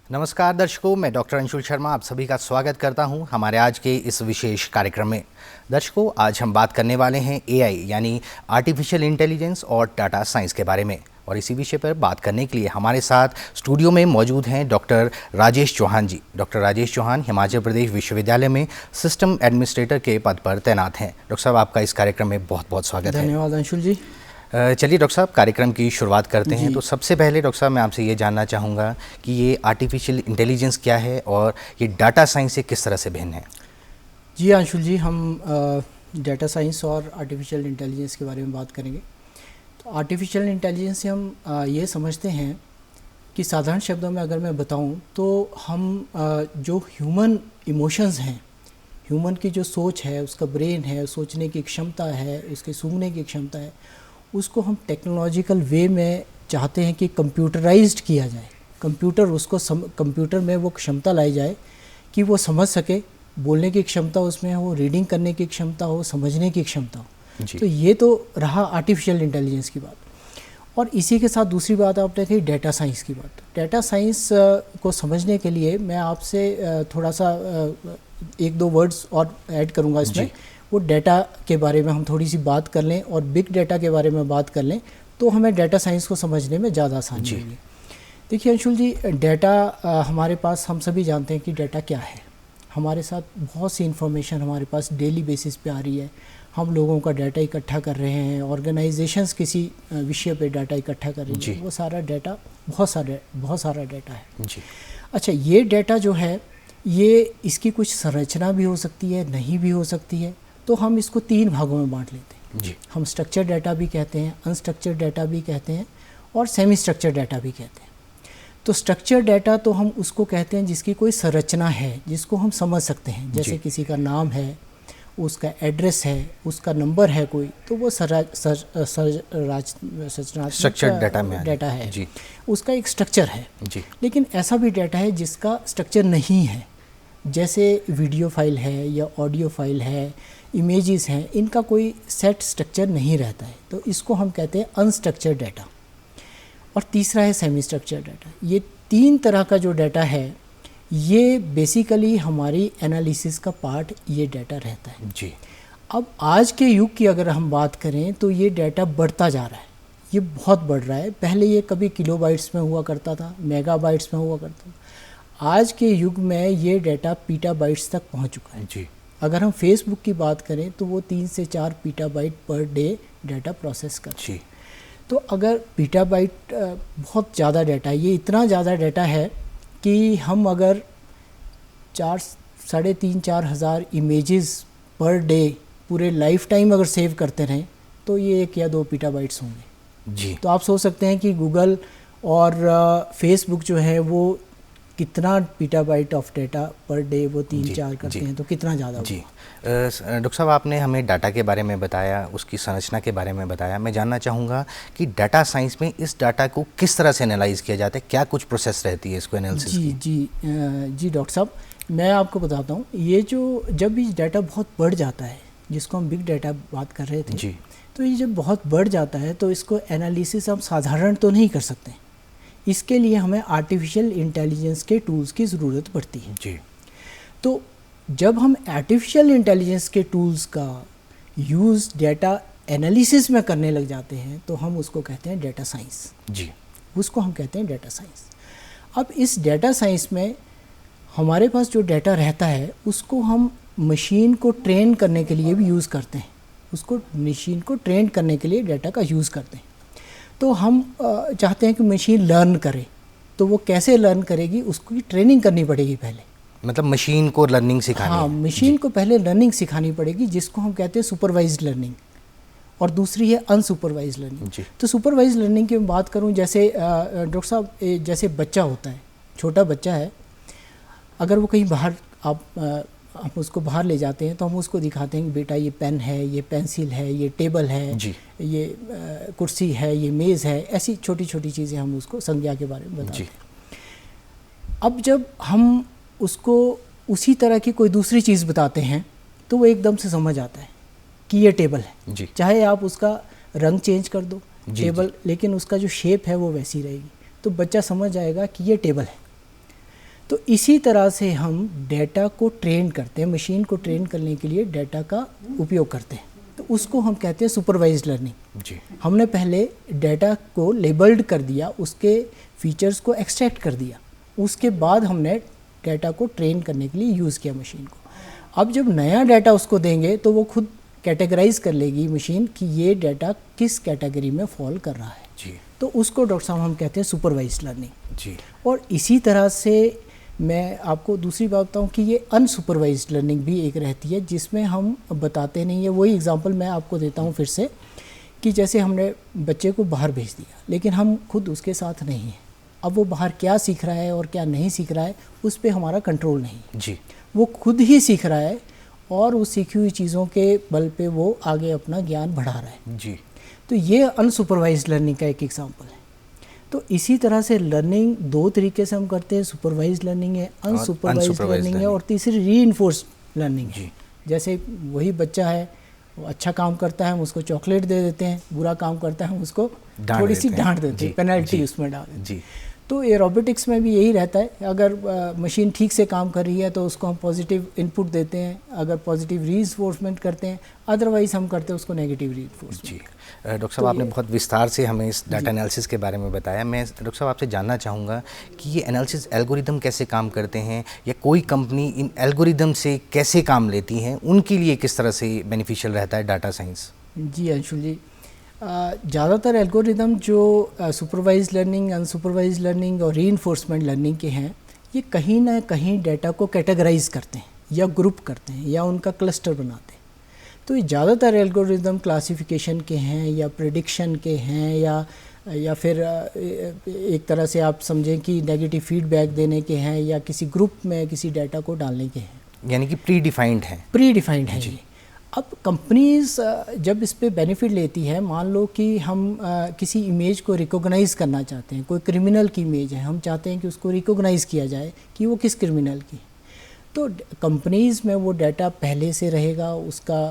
नमस्कार दर्शकों, मैं डॉक्टर अंशुल शर्मा आप सभी का स्वागत करता हूं हमारे आज के इस विशेष कार्यक्रम में। दर्शकों, आज हम बात करने वाले हैं एआई यानी आर्टिफिशियल इंटेलिजेंस और डाटा साइंस के बारे में। और इसी विषय पर बात करने के लिए हमारे साथ स्टूडियो में मौजूद हैं डॉक्टर राजेश चौहान जी। डॉक्टर राजेश चौहान हिमाचल प्रदेश विश्वविद्यालय में सिस्टम एडमिनिस्ट्रेटर के पद पर तैनात हैं। डॉक्टर साहब, आपका इस कार्यक्रम में बहुत बहुत स्वागत है। धन्यवाद अंशुल जी। चलिए डॉक्टर साहब, कार्यक्रम की शुरुआत करते हैं। तो सबसे पहले डॉक्टर साहब, मैं आपसे ये जानना चाहूँगा कि ये आर्टिफिशियल इंटेलिजेंस क्या है और ये डाटा साइंस से किस तरह से भिन्न है। जी अंशुल जी, हम डाटा साइंस और आर्टिफिशियल इंटेलिजेंस के बारे में बात करेंगे। तो आर्टिफिशियल इंटेलिजेंस से हम ये समझते हैं कि साधारण शब्दों में अगर मैं बताऊं तो हम जो ह्यूमन इमोशंस हैं, ह्यूमन की जो सोच है, उसका ब्रेन है, सोचने की क्षमता है, उसके सूंघने की क्षमता है, उसको हम टेक्नोलॉजिकल वे में चाहते हैं कि कंप्यूटराइज्ड किया जाए। कंप्यूटर में वो क्षमता लाई जाए कि वो समझ सके, बोलने की क्षमता उसमें हो, रीडिंग करने की क्षमता हो, समझने की क्षमता हो। तो ये तो रहा आर्टिफिशियल इंटेलिजेंस की बात। और इसी के साथ दूसरी बात आपने कही डाटा साइंस की बात। डाटा साइंस को समझने के लिए मैं आपसे थोड़ा सा एक दो वर्ड्स और ऐड करूँगा इसमें। वो डाटा के बारे में हम थोड़ी सी बात कर लें और बिग डाटा के बारे में बात कर लें तो हमें डाटा साइंस को समझने में ज़्यादा आसानी होगी। देखिए अंशुल जी, डाटा हमारे पास, हम सभी जानते हैं कि डाटा क्या है। हमारे साथ बहुत सी इन्फॉर्मेशन हमारे पास डेली बेसिस पे आ रही है। हम लोगों का डाटा इकट्ठा कर रहे हैं, ऑर्गेनाइजेशंस किसी विषय पे डाटा इकट्ठा कर रही है। वो सारा डाटा बहुत सारा डाटा है। अच्छा, ये डाटा जो है ये इसकी कुछ संरचना भी हो सकती है, नहीं भी हो सकती है। तो हम इसको तीन भागों में बांट लेते हैं। हम स्ट्रक्चर डाटा भी कहते हैं, अनस्ट्रक्चर डाटा भी कहते हैं और सेमी स्ट्रक्चर डाटा भी कहते हैं। तो स्ट्रक्चर डाटा तो हम उसको कहते हैं जिसकी कोई संरचना है, जिसको हम समझ सकते हैं। जैसे किसी का नाम है, उसका एड्रेस है, उसका नंबर है कोई, तो वो स्ट्रक्चर डाटा है, उसका एक स्ट्रक्चर है। लेकिन ऐसा भी डाटा है जिसका स्ट्रक्चर नहीं है, जैसे वीडियो फाइल है या ऑडियो फाइल है, इमेजेस हैं, इनका कोई सेट स्ट्रक्चर नहीं रहता है। तो इसको हम कहते हैं अनस्ट्रक्चर्ड डाटा। और तीसरा है सेमी स्ट्रक्चर्ड डाटा। ये तीन तरह का जो डाटा है ये बेसिकली हमारी एनालिसिस का पार्ट ये डाटा रहता है। अब आज के युग की अगर हम बात करें तो ये डाटा बढ़ता जा रहा है, ये बहुत बढ़ रहा है। पहले ये कभी किलोबाइट्स में हुआ करता था, मेगाबाइट्स में हुआ करता था। आज के युग में ये डाटा पीटाबाइट्स तक पहुंच चुका है। अगर हम फेसबुक की बात करें तो वो 3 से 4 पीटाबाइट पर डे डाटा प्रोसेस करती है। तो अगर पीटाबाइट बहुत ज़्यादा डाटा है, ये इतना ज़्यादा डाटा है कि हम अगर 3,500-4 हज़ार इमेजेस पर डे पूरे लाइफ टाइम अगर सेव करते रहें तो ये 1 या 2 पीटाबाइट्स होंगे। तो आप सोच सकते हैं कि गूगल और फेसबुक जो है वो कितना पीटाबाइट ऑफ डाटा पर डे वो 3-4 करते हैं, तो कितना ज़्यादा होगा। डॉक्टर साहब, आपने हमें डाटा के बारे में बताया, उसकी संरचना के बारे में बताया। मैं जानना चाहूँगा कि डाटा साइंस में इस डाटा को किस तरह से एनालाइज किया जाता है, क्या कुछ प्रोसेस रहती है इसको एनालिसिस की? जी डॉक्टर साहब, मैं आपको बताता हूँ। ये जो जब ये डाटा बहुत बढ़ जाता है, जिसको हम बिग डाटा बात कर रहे थे, तो ये जब बहुत बढ़ जाता है तो इसको एनालिसिस हम साधारण तो नहीं कर सकते। इसके लिए हमें आर्टिफिशियल इंटेलिजेंस के टूल्स की ज़रूरत पड़ती है। तो जब हम आर्टिफिशियल इंटेलिजेंस के टूल्स का यूज़ डाटा एनालिसिस में करने लग जाते हैं तो हम उसको कहते हैं डाटा साइंस। उसको हम कहते हैं डाटा साइंस। अब इस डाटा साइंस में हमारे पास जो डाटा रहता है उसको हम मशीन को ट्रेन करने के लिए भी यूज़ करते हैं। उसको मशीन को ट्रेन करने के लिए डाटा का यूज़ करते हैं। तो हम चाहते हैं कि मशीन लर्न करे, तो वो कैसे लर्न करेगी, उसकी ट्रेनिंग करनी पड़ेगी पहले। मतलब मशीन को लर्निंग सिखानी है। हाँ, मशीन को पहले लर्निंग सिखानी पड़ेगी, जिसको हम कहते हैं सुपरवाइज्ड लर्निंग, और दूसरी है अनसुपरवाइज्ड लर्निंग। तो सुपरवाइज्ड लर्निंग की मैं बात करूँ, जैसे डॉक्टर साहब, जैसे बच्चा होता है, छोटा बच्चा है, अगर वो कहीं बाहर हम उसको बाहर ले जाते हैं तो हम उसको दिखाते हैं कि बेटा ये पेन है, ये पेंसिल है, ये टेबल है, ये कुर्सी है, ये मेज़ है। ऐसी छोटी छोटी चीज़ें हम उसको संज्ञा के बारे में बताते हैं। अब जब हम उसको उसी तरह की कोई दूसरी चीज़ बताते हैं तो वो एकदम से समझ आता है कि ये टेबल है। चाहे आप उसका रंग चेंज कर दो टेबल, लेकिन उसका जो शेप है वो वैसी रहेगी, तो बच्चा समझ जाएगा कि ये टेबल है। तो इसी तरह से हम डेटा को ट्रेन करते हैं, मशीन को ट्रेन करने के लिए डेटा का उपयोग करते हैं, तो उसको हम कहते हैं सुपरवाइज्ड लर्निंग जी। हमने पहले डेटा को लेबल्ड कर दिया, उसके फीचर्स को एक्सट्रैक्ट कर दिया, उसके बाद हमने डेटा को ट्रेन करने के लिए यूज़ किया मशीन को। अब जब नया डाटा उसको देंगे तो वो खुद कैटेगराइज कर लेगी मशीन कि ये डाटा किस कैटेगरी में फॉल कर रहा है जी। तो उसको डॉक्टर साहब हम कहते हैं सुपरवाइज्ड लर्निंग जी। और इसी तरह से मैं आपको दूसरी बात बताऊं कि ये अनसुपरवाइज्ड लर्निंग भी एक रहती है जिसमें हम बताते नहीं है। वही एग्जांपल मैं आपको देता हूं फिर से कि जैसे हमने बच्चे को बाहर भेज दिया लेकिन हम खुद उसके साथ नहीं हैं, अब वो बाहर क्या सीख रहा है और क्या नहीं सीख रहा है उस पर हमारा कंट्रोल नहीं जी। वो खुद ही सीख रहा है और उस सीखी हुई चीज़ों के बल पे वो आगे अपना ज्ञान बढ़ा रहा है जी। तो ये अनसुपरवाइज्ड लर्निंग का एक एग्जांपल है। तो इसी तरह से लर्निंग दो तरीके से हम करते हैं, सुपरवाइज्ड लर्निंग है, अनसुपरवाइज्ड लर्निंग है और तीसरी रीइंफोर्स्ड लर्निंग है। जैसे वही बच्चा है वो अच्छा काम करता है हम उसको चॉकलेट दे देते हैं, बुरा काम करता है हम उसको थोड़ी सी डांट देते हैं, पेनल्टी उसमें डाल देते हैं। तो एरोबोटिक्स में भी यही रहता है, अगर मशीन ठीक से काम कर रही है तो उसको हम पॉजिटिव इनपुट देते हैं, अगर पॉजिटिव रीइंफोर्समेंट करते हैं, अदरवाइज हम करते हैं उसको नेगेटिव रीइंफोर्समेंट। जी डॉक्टर साहब आपने बहुत विस्तार से हमें इस डाटा एनालिसिस के बारे में बताया। मैं डॉक्टर साहब आपसे जानना चाहूँगा कि ये एनालिसिस एल्गोरिदम कैसे काम करते हैं या कोई कंपनी इन एल्गोरिदम से कैसे काम लेती हैं, उनके लिए किस तरह से बेनिफिशियल रहता है डाटा साइंस? जी अंशुल जी, ज़्यादातर एल्गोरिदम जो सुपरवाइज लर्निंग, अनसुपरवाइज लर्निंग और रीइंफोर्समेंट लर्निंग के हैं ये कहीं ना कहीं डेटा को कैटेगराइज करते हैं या ग्रुप करते हैं या उनका क्लस्टर बनाते हैं। तो ये ज़्यादातर एल्गोरिदम क्लासिफिकेशन के हैं या प्रेडिक्शन के हैं या फिर एक तरह से आप समझें कि नेगेटिव फीडबैक देने के हैं या किसी ग्रुप में किसी डाटा को डालने के हैं, यानी कि प्री डिफाइंड है। प्री डिफाइंड है जी। अब कंपनीज जब इस पे बेनिफिट लेती है, मान लो कि हम किसी इमेज को रिकॉग्नाइज करना चाहते हैं, कोई क्रिमिनल की इमेज है, हम चाहते हैं कि उसको रिकॉग्नाइज किया जाए कि वो किस क्रिमिनल की, तो कंपनीज में वो डाटा पहले से रहेगा, उसका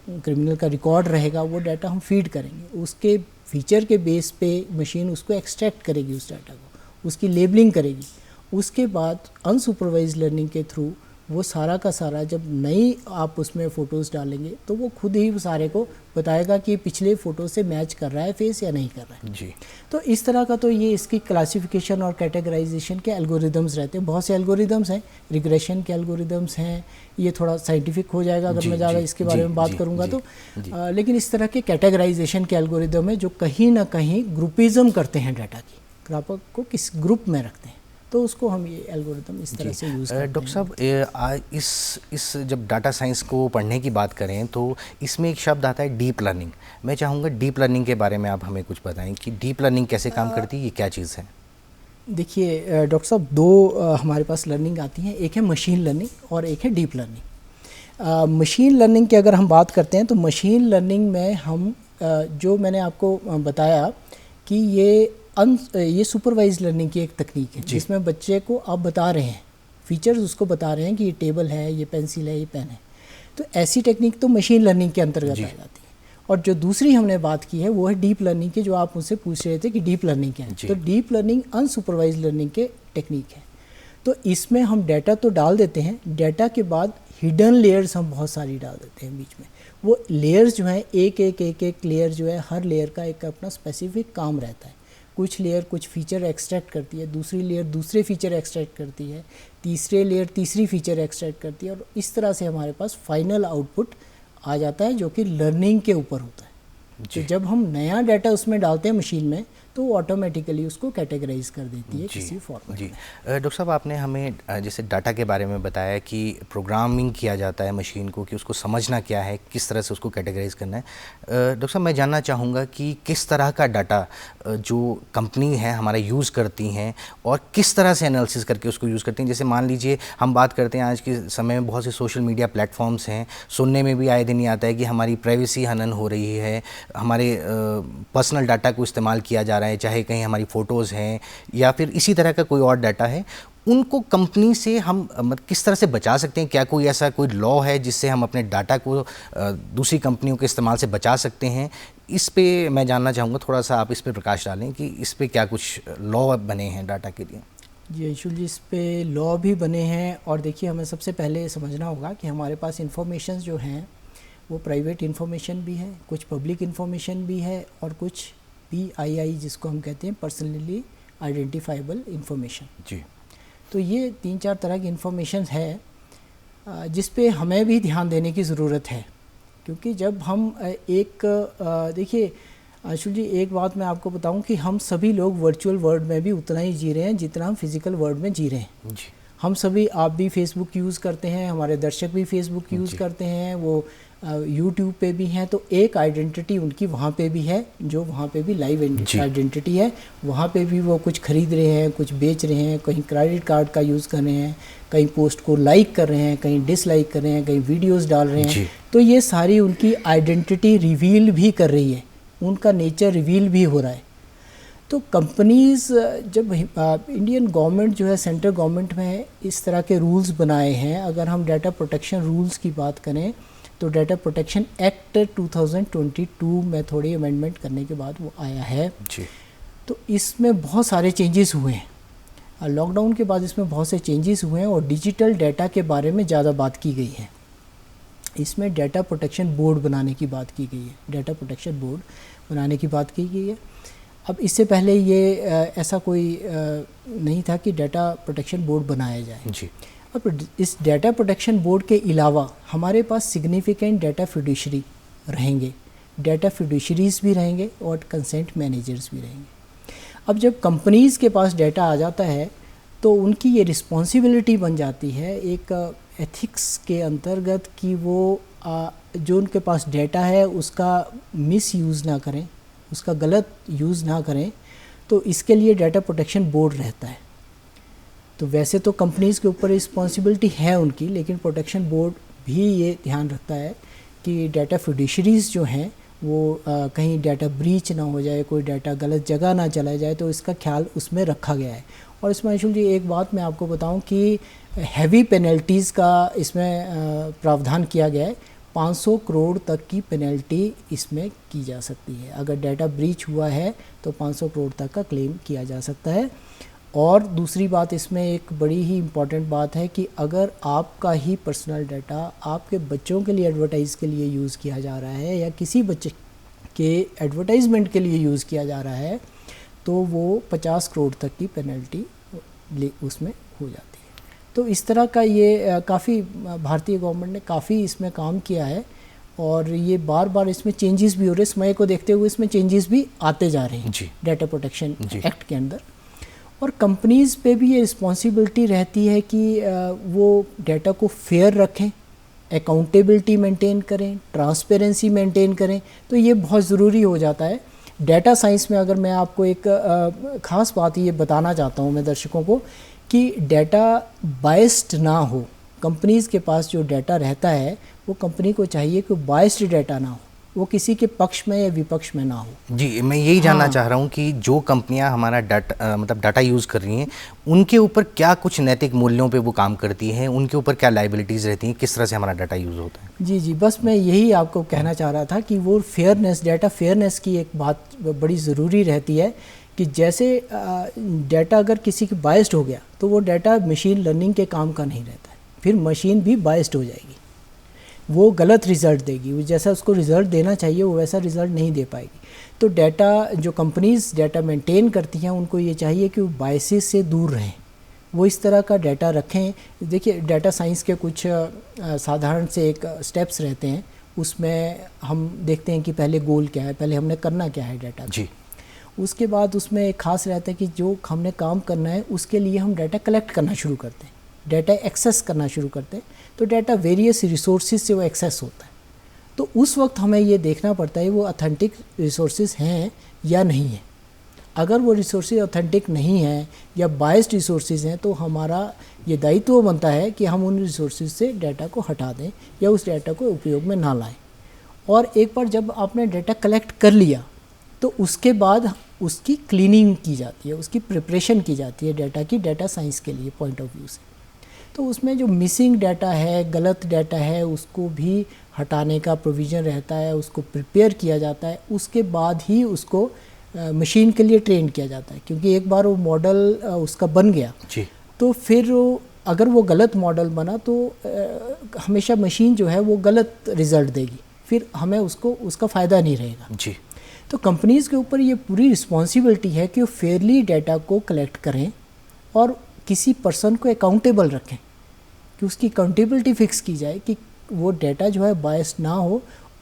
क्रिमिनल का रिकॉर्ड रहेगा, वो डाटा हम फीड करेंगे, उसके फीचर के बेस पे मशीन उसको एक्सट्रैक्ट करेगी, उस डाटा को उसकी लेबलिंग करेगी। उसके बाद अनसुपरवाइज लर्निंग के थ्रू वो सारा का सारा जब नई आप उसमें फ़ोटोज़ डालेंगे तो वो खुद ही सारे को बताएगा कि पिछले फ़ोटो से मैच कर रहा है फेस या नहीं कर रहा है जी। तो इस तरह का तो ये इसकी क्लासिफिकेशन और कैटेगराइजेशन के एल्गोरिदम्स रहते हैं। बहुत से एल्गोरिदम्स हैं, रिग्रेशन के एल्गोरिदम्स हैं, ये थोड़ा साइंटिफिक हो जाएगा अगर मैं ज़्यादा इसके बारे में बात करूँगा तो लेकिन इस तरह के कैटेगराइजेशन के एल्गोरिदम है जो कहीं ना कहीं ग्रुपिज़म करते हैं, डाटा की ग्राफक को किस ग्रुप में रखते हैं, तो उसको हम ये एल्गोरिदम इस तरह से यूज़ करते हैं। डॉक्टर साहब इस जब डाटा साइंस को पढ़ने की बात करें तो इसमें एक शब्द आता है डीप लर्निंग। मैं चाहूँगा डीप लर्निंग के बारे में आप हमें कुछ बताएं कि डीप लर्निंग कैसे काम करती है, ये क्या चीज़ है? देखिए डॉक्टर साहब, दो हमारे पास लर्निंग आती हैं, एक है मशीन लर्निंग और एक है डीप लर्निंग। मशीन लर्निंग की अगर हम बात करते हैं तो मशीन लर्निंग में हम जो मैंने आपको बताया कि ये सुपरवाइज लर्निंग की एक तकनीक है जिसमें बच्चे को आप बता रहे हैं, फीचर्स उसको बता रहे हैं कि ये टेबल है, ये पेंसिल है, ये पेन है। तो ऐसी टेक्निक तो मशीन लर्निंग के अंतर्गत आ जाती है। और जो दूसरी हमने बात की है वो है डीप लर्निंग की, जो आप मुझसे पूछ रहे थे कि डीप लर्निंग क्या है। तो डीप लर्निंग अनसुपरवाइज लर्निंग के टेक्निक है। तो इसमें हम डाटा तो डाल देते हैं, डाटा के बाद हिडन लेयर्स हम बहुत सारी डाल देते हैं बीच में। वो लेयर्स जो हैं एक लेयर जो है, हर लेयर का एक अपना स्पेसिफिक काम रहता है। कुछ लेयर कुछ फीचर एक्सट्रैक्ट करती है, दूसरी लेयर दूसरे फीचर एक्सट्रैक्ट करती है, तीसरे लेयर तीसरी फीचर एक्सट्रैक्ट करती है और इस तरह से हमारे पास फाइनल आउटपुट आ जाता है जो कि लर्निंग के ऊपर होता है। तो जब हम नया डाटा उसमें डालते हैं मशीन में तो वो ऑटोमेटिकली उसको कैटेगराइज कर देती है किसी फॉर्मेट जी। डॉक्टर साहब आपने हमें जैसे डाटा के बारे में बताया कि प्रोग्रामिंग किया जाता है मशीन को कि उसको समझना क्या है, किस तरह से उसको कैटेगराइज करना है। डॉक्टर साहब मैं जानना चाहूँगा कि किस तरह का डाटा जो कंपनी है हमारा यूज़ करती हैं और किस तरह से एनालिसिस करके उसको यूज़ करती हैं। जैसे मान लीजिए हम बात करते हैं आज के समय में बहुत से सोशल मीडिया प्लेटफॉर्म्स हैं, सुनने में भी आए दिन ये आता है कि हमारी प्राइवेसी हनन हो रही है, हमारे पर्सनल डाटा को इस्तेमाल किया जा रहा है, चाहे कहीं हमारी फ़ोटोज़ हैं या फिर इसी तरह का कोई और डाटा है। उनको कंपनी से हम किस तरह से बचा सकते हैं? क्या कोई ऐसा कोई लॉ है जिससे हम अपने डाटा को दूसरी कंपनियों के इस्तेमाल से बचा सकते हैं? इस पे मैं जानना चाहूँगा, थोड़ा सा आप इस पे प्रकाश डालें कि इस पे क्या कुछ लॉ बने हैं डाटा के लिए। जी अंशुल जी, इस पे लॉ भी बने हैं और देखिए हमें सबसे पहले समझना होगा कि हमारे पास इंफॉर्मेशन जो हैं वो प्राइवेट इन्फॉर्मेशन भी है, कुछ पब्लिक इन्फॉर्मेशन भी है और कुछ PII जिसको हम कहते हैं पर्सनली आइडेंटिफाइबल इन्फॉर्मेशन। जी तो ये 3-4 तरह की इन्फॉर्मेशन है जिस पे हमें भी ध्यान देने की ज़रूरत है, क्योंकि जब हम देखिए अंशुल जी, एक बात मैं आपको बताऊं कि हम सभी लोग वर्चुअल वर्ल्ड में भी उतना ही जी रहे हैं जितना हम फिज़िकल वर्ल्ड में जी रहे हैं। जी हम सभी, आप भी फेसबुक यूज़ करते हैं, हमारे दर्शक भी फेसबुक यूज़ करते हैं, वो यूट्यूब पे भी हैं, तो एक आइडेंटिटी उनकी वहाँ पे भी है, जो वहाँ पे भी लाइव आइडेंटिटी है। वहाँ पे भी वो कुछ खरीद रहे हैं, कुछ बेच रहे हैं, कहीं क्रेडिट कार्ड का यूज़ कर रहे हैं, कहीं पोस्ट को लाइक कर रहे हैं, कहीं डिसलाइक कर रहे हैं, कहीं वीडियोस डाल रहे हैं। तो ये सारी उनकी आइडेंटिटी रिवील भी कर रही है, उनका नेचर रिवील भी हो रहा है। तो कंपनीज़ जब इंडियन गवर्नमेंट जो है, सेंट्रल गवर्नमेंट में इस तरह के रूल्स बनाए हैं, अगर हम डाटा प्रोटेक्शन रूल्स की बात करें तो डाटा प्रोटेक्शन एक्ट 2022 में थोड़ी अमेंडमेंट करने के बाद वो आया है जी। तो इसमें बहुत सारे चेंजेस हुए हैं। लॉकडाउन के बाद इसमें बहुत से चेंजेस हुए हैं और डिजिटल डाटा के बारे में ज़्यादा बात की गई है। इसमें डाटा प्रोटेक्शन बोर्ड बनाने की बात की गई है, डाटा प्रोटेक्शन बोर्ड बनाने की बात की गई है। अब इससे पहले ये ऐसा कोई नहीं था कि डाटा प्रोटेक्शन बोर्ड बनाया जाए जी। अब इस डाटा प्रोटेक्शन बोर्ड के अलावा हमारे पास सिग्निफिकेंट डाटा फिड्यूशरी रहेंगे, डाटा फिड्यूशरीज भी रहेंगे और कंसेंट मैनेजर्स भी रहेंगे। अब जब कंपनीज़ के पास डाटा आ जाता है तो उनकी ये रिस्पॉन्सिबिलिटी बन जाती है एक एथिक्स के अंतर्गत कि वो जो उनके पास डाटा है उसका मिस यूज़ ना करें, उसका गलत यूज़ ना करें। तो इसके लिए डाटा प्रोटेक्शन बोर्ड रहता है। तो वैसे तो कंपनीज़ के ऊपर रिस्पॉन्सिबिलिटी है उनकी, लेकिन प्रोटेक्शन बोर्ड भी ये ध्यान रखता है कि डाटा फिड्यूशरीज़ जो हैं वो कहीं डाटा ब्रीच ना हो जाए, कोई डाटा गलत जगह ना चला जाए, तो इसका ख्याल उसमें रखा गया है। और इसमें अंशुल जी एक बात मैं आपको बताऊं कि हैवी पेनल्टीज़ का इसमें प्रावधान किया गया है। 500 करोड़ तक की पेनल्टी इसमें की जा सकती है। अगर डाटा ब्रीच हुआ है तो 500 करोड़ तक का क्लेम किया जा सकता है। और दूसरी बात इसमें एक बड़ी ही इम्पॉर्टेंट बात है कि अगर आपका ही पर्सनल डाटा आपके बच्चों के लिए एडवर्टाइज़ के लिए यूज़ किया जा रहा है या किसी बच्चे के एडवर्टाइजमेंट के लिए यूज़ किया जा रहा है तो वो 50 करोड़ तक की पेनल्टी उसमें हो जाती है। तो इस तरह का ये काफ़ी भारतीय गवर्नमेंट ने काफ़ी इसमें काम किया है और ये बार बार इसमें चेंजेस भी हो रहे हैं। समय को देखते हुए इसमें चेंजेस भी आते जा रहे हैं डाटा प्रोटेक्शन एक्ट के अंदर। और कंपनीज़ पे भी ये रिस्पॉन्सिबिलिटी रहती है कि वो डाटा को फेयर रखें, अकाउंटेबिलिटी मेंटेन करें, ट्रांसपेरेंसी मेंटेन करें। तो ये बहुत ज़रूरी हो जाता है। डाटा साइंस में अगर मैं आपको एक ख़ास बात ये बताना चाहता हूँ मैं दर्शकों को कि डाटा बायस्ड ना हो। कंपनीज़ के पास जो डाटा रहता है वो कंपनी को चाहिए कि बायस्ड डाटा ना हो, वो किसी के पक्ष में या विपक्ष में ना हो। जी, मैं यही जानना चाह रहा हूँ कि जो कंपनियां हमारा डाटा यूज़ कर रही हैं उनके ऊपर क्या कुछ नैतिक मूल्यों पे वो काम करती हैं, उनके ऊपर क्या लाइबिलिटीज़ रहती हैं, किस तरह से हमारा डाटा यूज़ होता है। जी जी, बस मैं यही आपको कहना चाह रहा था कि वो फेयरनेस, डाटा फेयरनेस की एक बात बड़ी ज़रूरी रहती है कि जैसे डाटा अगर किसी की बायस्ड हो गया तो वो डाटा मशीन लर्निंग के काम का नहीं रहता है, फिर मशीन भी बायस्ड हो जाएगी, वो गलत रिज़ल्ट देगी, वो जैसा उसको रिज़ल्ट देना चाहिए वो वैसा रिज़ल्ट नहीं दे पाएगी। तो डाटा जो कंपनीज़ डाटा मेंटेन करती हैं उनको ये चाहिए कि वो बायसेस से दूर रहें, वो इस तरह का डाटा रखें। देखिए डाटा साइंस के कुछ साधारण से एक स्टेप्स रहते हैं, उसमें हम देखते हैं कि पहले गोल क्या है, पहले हमने करना क्या है डाटा जी। उसके बाद उसमें एक ख़ास रहता है कि जो हमने काम करना है उसके लिए हम डाटा कलेक्ट करना शुरू करते हैं, डाटा एक्सेस करना शुरू करते हैं। तो डाटा वेरियस रिसोर्सेज से वो एक्सेस होता है। तो उस वक्त हमें ये देखना पड़ता है वो ऑथेंटिक रिसोर्सेज हैं या नहीं है। अगर वो रिसोर्सेज ऑथेंटिक नहीं हैं या बायस्ड रिसोर्सेज हैं तो हमारा ये दायित्व बनता है कि हम उन रिसोर्सेज से डाटा को हटा दें या उस डाटा को उपयोग में ना लाएं। और एक बार जब आपने डाटा कलेक्ट कर लिया तो उसके बाद उसकी क्लीनिंग की जाती है, उसकी प्रिपरेशन की जाती है डाटा की, डाटा साइंस के लिए पॉइंट ऑफ व्यू से। तो उसमें जो मिसिंग डाटा है, गलत डाटा है, उसको भी हटाने का प्रोविज़न रहता है, उसको प्रिपेयर किया जाता है, उसके बाद ही उसको मशीन के लिए ट्रेन किया जाता है, क्योंकि एक बार वो मॉडल उसका बन गया जी। तो फिर अगर वो गलत मॉडल बना तो हमेशा मशीन जो है वो गलत रिज़ल्ट देगी, फिर हमें उसका फ़ायदा नहीं रहेगा जी। तो कंपनीज़ के ऊपर ये पूरी रिस्पॉन्सिबिलिटी है कि वो फेयरली डाटा को कलेक्ट करें और किसी पर्सन को अकाउंटेबल रखें, कि उसकी अकाउंटेबिलिटी फिक्स की जाए कि वो डाटा जो है बायस ना हो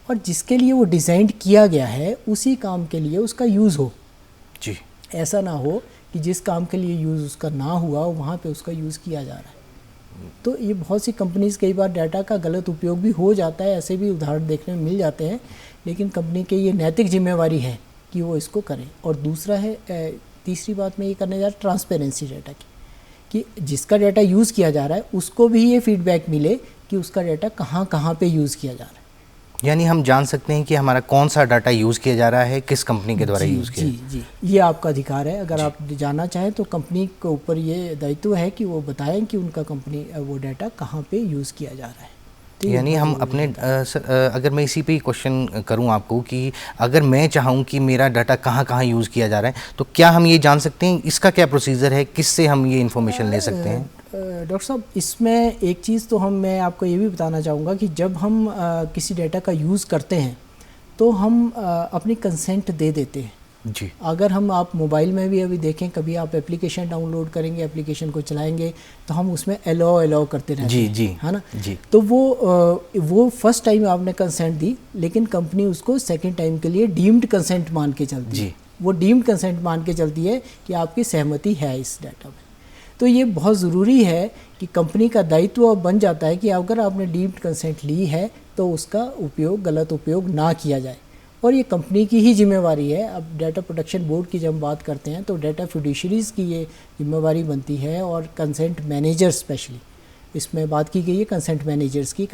और जिसके लिए वो डिज़ाइन किया गया है उसी काम के लिए उसका यूज़ हो। जी। ऐसा ना हो कि जिस काम के लिए यूज़ उसका ना हुआ वहाँ पे उसका यूज़ किया जा रहा है। तो ये बहुत सी कंपनीज़ कई बार डाटा का गलत उपयोग भी हो जाता है, ऐसे भी उदाहरण देखने में मिल जाते हैं, लेकिन कंपनी की ये नैतिक जिम्मेवारी है कि वो इसको करें। और दूसरा है, तीसरी बात मैं ये करने जा रहा ट्रांसपेरेंसी डाटा की, कि जिसका डाटा यूज़ किया जा रहा है उसको भी ये फीडबैक मिले कि उसका डाटा कहाँ कहाँ पे यूज़ किया जा रहा है। यानी हम जान सकते हैं कि हमारा कौन सा डाटा यूज़ किया जा रहा है, किस कंपनी के द्वारा यूज़ किया। जी, ये आपका अधिकार है। अगर आप जानना चाहें तो कंपनी के ऊपर ये दायित्व है कि वो बताएं कि उनका कंपनी वो डाटा कहाँ पे यूज़ किया जा रहा है। तो यानी हम अपने अगर मैं इसी पे ही क्वेश्चन करूं आपको कि अगर मैं चाहूं कि मेरा डाटा कहाँ कहाँ यूज़ किया जा रहा है, तो क्या हम ये जान सकते हैं, इसका क्या प्रोसीजर है, किससे हम ये इन्फॉर्मेशन ले सकते हैं? डॉक्टर साहब, इसमें एक चीज़ तो मैं आपको ये भी बताना चाहूँगा कि जब हम किसी डाटा का यूज़ करते हैं तो हम अपनी कंसेंट दे देते हैं जी। अगर आप मोबाइल में भी अभी देखें, कभी आप एप्लीकेशन डाउनलोड करेंगे, एप्लीकेशन को चलाएंगे तो हम उसमें अलाउ करते रहते हैं। जी है ना जी। तो वो फर्स्ट टाइम आपने कंसेंट दी, लेकिन कंपनी उसको सेकंड टाइम के लिए डीम्ड कंसेंट मान के चलती है। वो डीम्ड कंसेंट मान के चलती है कि आपकी सहमति है इस डाटा में। तो ये बहुत ज़रूरी है कि कंपनी का दायित्व अब बन जाता है कि अगर आपने डीम्ड कंसेंट ली है तो उसका गलत उपयोग ना किया जाए, और ये कंपनी की ही जिम्मेवारी है। अब डाटा प्रोटेक्शन बोर्ड की जब हम बात करते हैं तो डाटा फिड्यूशरीज़ की ये जिम्मेवारी बनती है, और कंसेंट मैनेजर स्पेशली इसमें बात की गई है कंसेंट मैनेजर्स की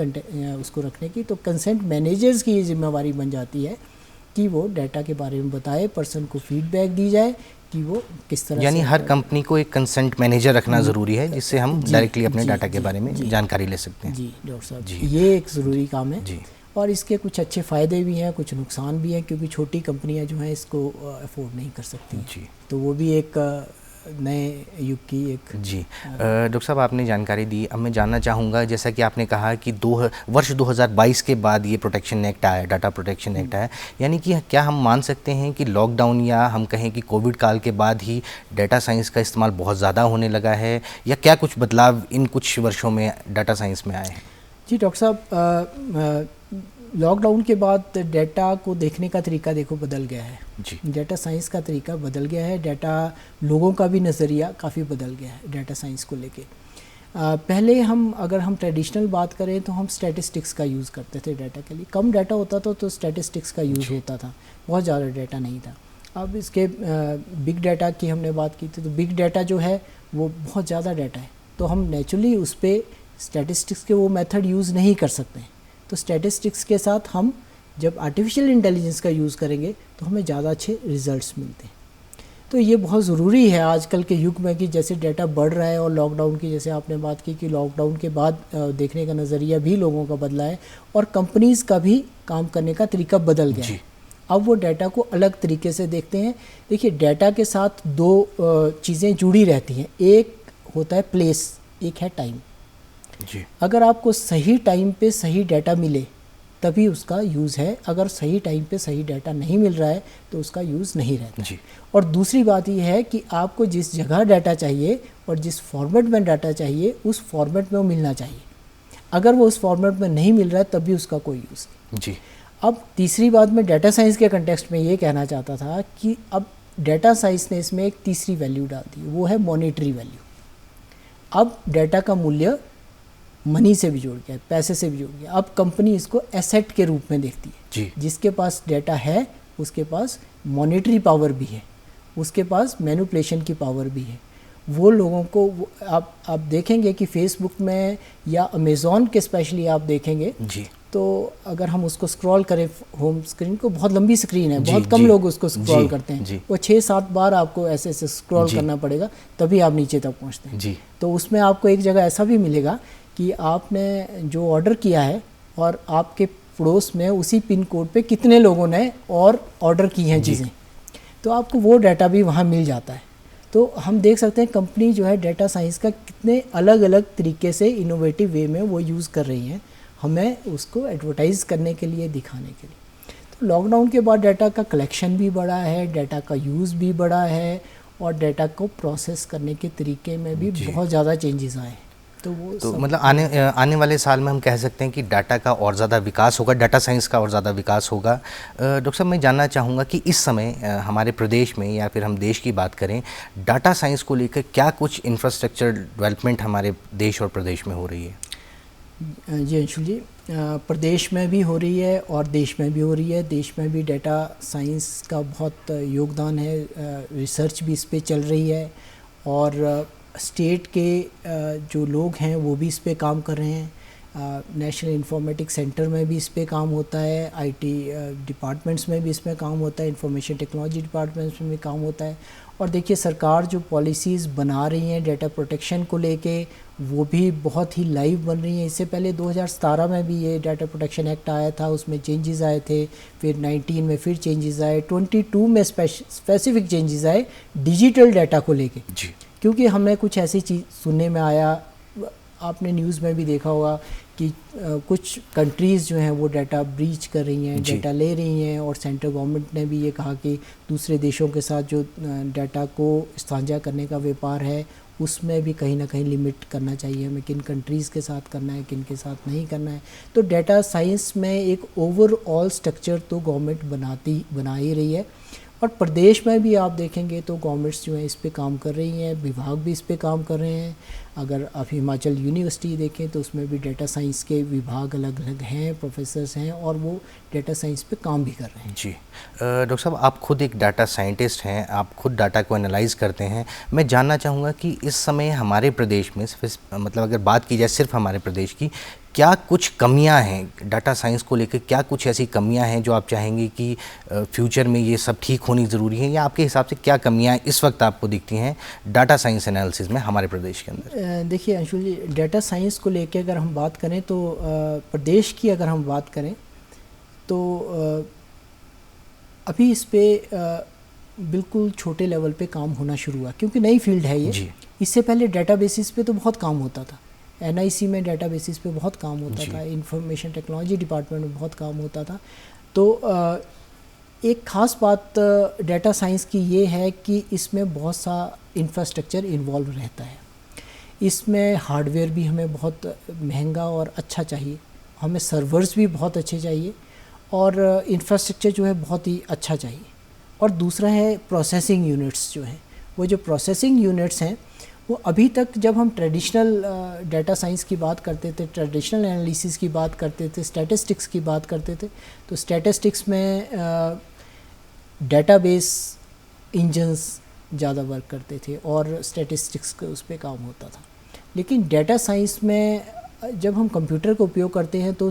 उसको रखने की। तो कंसेंट मैनेजर्स की ये जिम्मेवारी बन जाती है कि वो डाटा के बारे में बताए, पर्सन को फीडबैक दी जाए कि वो किस तरह। यानी हर कंपनी को एक कंसेंट मैनेजर रखना ज़रूरी है, जिससे हम डायरेक्टली अपने डाटा के बारे में जानकारी ले सकते हैं। जी डॉक्टर साहब जी, ये एक ज़रूरी काम है जी। और इसके कुछ अच्छे फ़ायदे भी हैं, कुछ नुकसान भी हैं, क्योंकि छोटी कंपनियां जो हैं इसको अफोर्ड नहीं कर सकती जी। तो वो भी एक नए युग की एक। जी डॉक्टर साहब, आपने जानकारी दी। अब मैं जानना चाहूँगा, जैसा कि आपने कहा कि वर्ष 2022 के बाद ये प्रोटेक्शन एक्ट आया, डाटा प्रोटेक्शन एक्ट आया, यानी कि क्या हम मान सकते हैं कि लॉकडाउन या हम कहें कि कोविड काल के बाद ही डाटा साइंस का इस्तेमाल बहुत ज़्यादा होने लगा है, या क्या कुछ बदलाव इन कुछ वर्षों में डाटा साइंस में आए हैं? जी डॉक्टर साहब, लॉकडाउन के बाद डाटा को देखने का तरीका बदल गया है। जी। डाटा साइंस का तरीका बदल गया है, डाटा लोगों का भी नज़रिया काफ़ी बदल गया है डाटा साइंस को लेके। पहले अगर हम ट्रेडिशनल बात करें तो हम स्टैटिस्टिक्स का यूज़ करते थे डाटा के लिए। कम डाटा होता था तो स्टैटिस्टिक्स का यूज़ होता था, बहुत ज़्यादा डाटा नहीं था। अब इसके बिग डाटा की हमने बात की थी, तो बिग डाटा जो है वो बहुत ज़्यादा डाटा है, तो हम नेचुरली उस पर स्टैटिस्टिक्स के वो मेथड यूज़ नहीं कर सकते हैं। तो स्टैटिस्टिक्स के साथ हम जब आर्टिफिशियल इंटेलिजेंस का यूज़ करेंगे तो हमें ज़्यादा अच्छे रिजल्ट्स मिलते हैं। तो ये बहुत ज़रूरी है आजकल के युग में कि जैसे डाटा बढ़ रहा है, और लॉकडाउन की जैसे आपने बात की कि लॉकडाउन के बाद देखने का नज़रिया भी लोगों का बदला है, और कंपनीज़ का भी काम करने का तरीका बदल गया है। अब वो डाटा को अलग तरीके से देखते हैं। देखिए, डाटा के साथ दो चीज़ें जुड़ी रहती हैं, एक होता है प्लेस, एक है टाइम। जी। अगर आपको सही टाइम पे सही डाटा मिले तभी उसका यूज़ है, अगर सही टाइम पे सही डाटा नहीं मिल रहा है तो उसका यूज़ नहीं रहता। जी। और दूसरी बात यह है कि आपको जिस जगह डाटा चाहिए और जिस फॉर्मेट में डाटा चाहिए उस फॉर्मेट में वो मिलना चाहिए। अगर वो उस फॉर्मेट में नहीं मिल रहा है तभी उसका कोई यूज़ नहीं। जी। अब तीसरी बात मैं डाटा साइंस के कंटेक्स्ट में ये कहना चाहता था कि अब डाटा साइंस ने इसमें एक तीसरी वैल्यू डाल दी, वो है मॉनेटरी वैल्यू। अब डाटा का मूल्य मनी से भी जुड़ गया, पैसे से भी जुड़ गया। अब कंपनी इसको एसेट के रूप में देखती है। जी। जिसके पास डाटा है उसके पास मॉनेटरी पावर भी है, उसके पास मैनिपुलेशन की पावर भी है। वो लोगों को आप देखेंगे कि फेसबुक में या अमेज़ॉन के स्पेशली आप देखेंगे जी। तो अगर हम उसको स्क्रॉल करें होम स्क्रीन को, बहुत लंबी स्क्रीन है, बहुत कम लोग उसको स्क्रॉल करते हैं। वो 6-7 बार आपको ऐसे स्क्रॉल करना पड़ेगा तभी आप नीचे तक पहुंचते हैं। जी। तो उसमें आपको एक जगह ऐसा भी मिलेगा कि आपने जो ऑर्डर किया है और आपके पड़ोस में उसी पिन कोड पे कितने लोगों ने और ऑर्डर की हैं चीज़ें। तो आपको वो डाटा भी वहाँ मिल जाता है। तो हम देख सकते हैं कंपनी जो है डाटा साइंस का कितने अलग अलग तरीके से इनोवेटिव वे में वो यूज़ कर रही हैं, हमें उसको एडवर्टाइज़ करने के लिए, दिखाने के लिए। तो लॉकडाउन के बाद डाटा का कलेक्शन भी बढ़ा है, डाटा का यूज़ भी बढ़ा है, और डाटा को प्रोसेस करने के तरीके में भी बहुत ज़्यादा चेंजेस आए हैं। तो मतलब आने वाले साल में हम कह सकते हैं कि डाटा का और ज़्यादा विकास होगा, डाटा साइंस का और ज़्यादा विकास होगा। डॉक्टर साहब, मैं जानना चाहूँगा कि इस समय हमारे प्रदेश में या फिर हम देश की बात करें, डाटा साइंस को लेकर क्या कुछ इंफ्रास्ट्रक्चर डेवलपमेंट हमारे देश और प्रदेश में हो रही है? जी अंशुल जी, प्रदेश में भी हो रही है और देश में भी हो रही है। देश में भी डाटा साइंस का बहुत योगदान है, रिसर्च भी इस पे चल रही है, और स्टेट के जो लोग हैं वो भी इस पे काम कर रहे हैं। नेशनल इंफॉर्मेटिक्स सेंटर में भी इस पे काम होता है, आईटी डिपार्टमेंट्स में भी इसमें काम होता है, इंफॉर्मेशन टेक्नोलॉजी डिपार्टमेंट्स में भी काम होता है। और देखिए, सरकार जो पॉलिसीज़ बना रही हैं डाटा प्रोटेक्शन को लेके, वो भी बहुत ही लाइव बन रही हैं। इससे पहले 2017 में भी ये डाटा प्रोटेक्शन एक्ट आया था, उसमें चेंजेस आए थे, फिर 19 में फिर चेंजेस आए, 22 में स्पेसिफिक चेंजेस आए डिजिटल डाटा को लेके। क्योंकि हमें कुछ ऐसी चीज़ सुनने में आया, आपने न्यूज़ में भी देखा होगा कि कुछ कंट्रीज़ जो हैं वो डाटा ब्रीच कर रही हैं, डाटा ले रही हैं, और सेंट्रल गवर्नमेंट ने भी ये कहा कि दूसरे देशों के साथ जो डाटा को साझा करने का व्यापार है, उसमें भी कहीं ना कहीं लिमिट करना चाहिए, हमें किन कंट्रीज़ के साथ करना है, किन के साथ नहीं करना है। तो डाटा साइंस में एक ओवरऑल स्ट्रक्चर तो गवर्नमेंट बना ही रही है। और प्रदेश में भी आप देखेंगे तो गवर्नमेंट्स जो है इस पे काम कर रही हैं, विभाग भी इस पे काम कर रहे हैं। अगर आप हिमाचल यूनिवर्सिटी देखें तो उसमें भी डाटा साइंस के विभाग अलग अलग हैं, प्रोफेसर्स हैं, और वो डाटा साइंस पे काम भी कर रहे हैं। जी डॉक्टर साहब, आप खुद एक डाटा साइंटिस्ट हैं, आप खुद डाटा को एनालाइज करते हैं। मैं जानना चाहूँगा कि इस समय हमारे प्रदेश में, मतलब अगर बात की जाए सिर्फ हमारे प्रदेश की, क्या कुछ कमियां हैं डाटा साइंस को लेकर? क्या कुछ ऐसी कमियां हैं जो आप चाहेंगे कि फ्यूचर में ये सब ठीक होनी ज़रूरी है, या आपके हिसाब से क्या कमियां इस वक्त आपको दिखती हैं डाटा साइंस एनालिसिस में हमारे प्रदेश के अंदर? देखिए अंशुल जी, डाटा साइंस को लेकर अगर हम बात करें तो प्रदेश की अगर हम बात करें तो अभी इस पर बिल्कुल छोटे लेवल पे काम होना शुरू हुआ, क्योंकि नई फील्ड है ये। इससे पहले डाटाबेसिस पे तो बहुत काम होता था, एनआईसी में डाटाबेसिस पे बहुत काम होता था, इंफॉर्मेशन टेक्नोलॉजी डिपार्टमेंट में बहुत काम होता था। तो एक ख़ास बात डाटा साइंस की ये है कि इसमें बहुत सा इंफ्रास्ट्रक्चर इन्वॉल्व रहता है। इसमें हार्डवेयर भी हमें बहुत महंगा और अच्छा चाहिए, हमें सर्वर्स भी बहुत अच्छे चाहिए, और इंफ्रास्ट्रक्चर जो है बहुत ही अच्छा चाहिए। और दूसरा है प्रोसेसिंग यूनिट्स जो हैं, वो जो प्रोसेसिंग यूनिट्स हैं वो अभी तक जब हम ट्रेडिशनल डाटा साइंस की बात करते थे, ट्रेडिशनल एनालिसिस की बात करते थे, स्टैटिस्टिक्स की बात करते थे, तो स्टैटिस्टिक्स में डेटाबेस इंजन्स ज़्यादा वर्क करते थे और स्टैटिस्टिक्स का उस पर काम होता था। लेकिन डाटा साइंस में जब हम कंप्यूटर का उपयोग करते हैं तो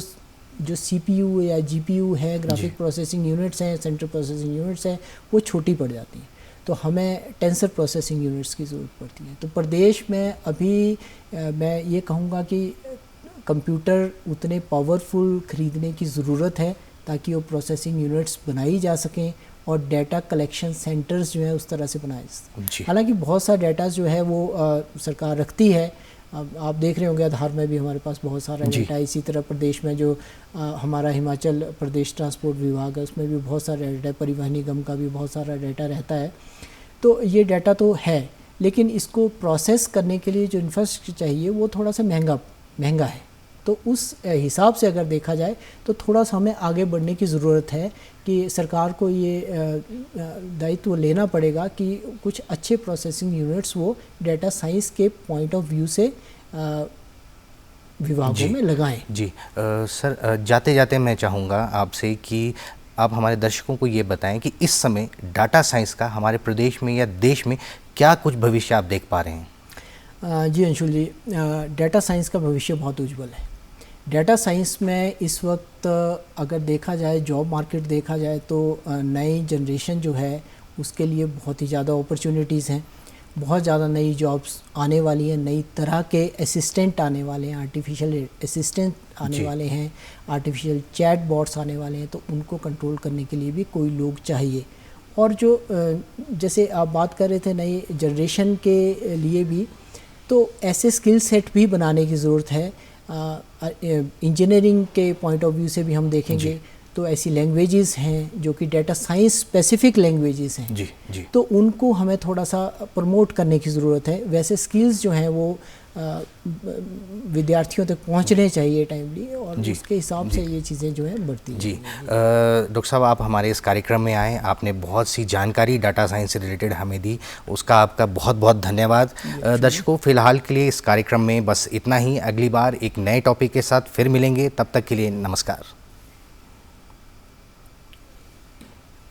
जो CPU या GPU है, ग्राफिक प्रोसेसिंग यूनिट्स हैं, सेंट्रल प्रोसेसिंग यूनिट्स हैं, वो छोटी पड़ जाती हैं, तो हमें टेंसर प्रोसेसिंग यूनिट्स की ज़रूरत पड़ती है। तो प्रदेश में अभी मैं ये कहूँगा कि कंप्यूटर उतने पावरफुल ख़रीदने की ज़रूरत है ताकि वो प्रोसेसिंग यूनिट्स बनाई जा सकें और डाटा कलेक्शन सेंटर्स जो है उस तरह से बनाए जा सकें। हालांकि बहुत सा डाटा जो है वो सरकार रखती है। अब आप देख रहे होंगे आधार में भी हमारे पास बहुत सारा डाटा। इसी तरह प्रदेश में जो हमारा हिमाचल प्रदेश ट्रांसपोर्ट विभाग है उसमें भी बहुत सारा डाटा, परिवहन निगम का भी बहुत सारा डाटा रहता है। तो ये डाटा तो है, लेकिन इसको प्रोसेस करने के लिए जो इंफ्रास्ट्रक्चर चाहिए वो थोड़ा सा महंगा है। तो उस हिसाब से अगर देखा जाए तो थोड़ा सा हमें आगे बढ़ने की ज़रूरत है कि सरकार को ये दायित्व लेना पड़ेगा कि कुछ अच्छे प्रोसेसिंग यूनिट्स वो डाटा साइंस के पॉइंट ऑफ व्यू से विभागों में लगाएं। जी सर, जाते जाते मैं चाहूँगा आपसे कि आप हमारे दर्शकों को ये बताएं कि इस समय डाटा साइंस का हमारे प्रदेश में या देश में क्या कुछ भविष्य आप देख पा रहे हैं? जी अंशुल जी, डाटा साइंस का भविष्य बहुत उज्जवल है। डाटा साइंस में इस वक्त अगर देखा जाए, जॉब मार्केट देखा जाए तो नई जनरेशन जो है उसके लिए बहुत ही ज़्यादा अपॉर्चुनिटीज़ हैं, बहुत ज़्यादा नई जॉब्स आने वाली हैं, नई तरह के असिस्टेंट आने वाले हैं, आर्टिफिशियल असिस्टेंट आने वाले हैं, आर्टिफिशियल चैट बॉट्स आने वाले हैं। तो उनको कंट्रोल करने के लिए भी कोई लोग चाहिए, और जो जैसे आप बात कर रहे थे नई जनरेशन के लिए भी, तो ऐसे स्किल सेट भी बनाने की ज़रूरत है। इंजीनियरिंग के पॉइंट ऑफ व्यू से भी हम देखेंगे तो ऐसी लैंग्वेजेस हैं जो कि डेटा साइंस स्पेसिफिक लैंग्वेजेस हैं जी जी, तो उनको हमें थोड़ा सा प्रमोट करने की ज़रूरत है। वैसे स्किल्स जो हैं वो विद्यार्थियों तक पहुंचने चाहिए टाइमली, और उसके हिसाब से ये चीज़ें जो है बढ़ती जी। डॉक्टर साहब, आप हमारे इस कार्यक्रम में आए, आपने बहुत सी जानकारी डाटा साइंस से रिलेटेड हमें दी, उसका आपका बहुत बहुत धन्यवाद। दर्शकों, फिलहाल के लिए इस कार्यक्रम में बस इतना ही। अगली बार एक नए टॉपिक के साथ फिर मिलेंगे, तब तक के लिए नमस्कार।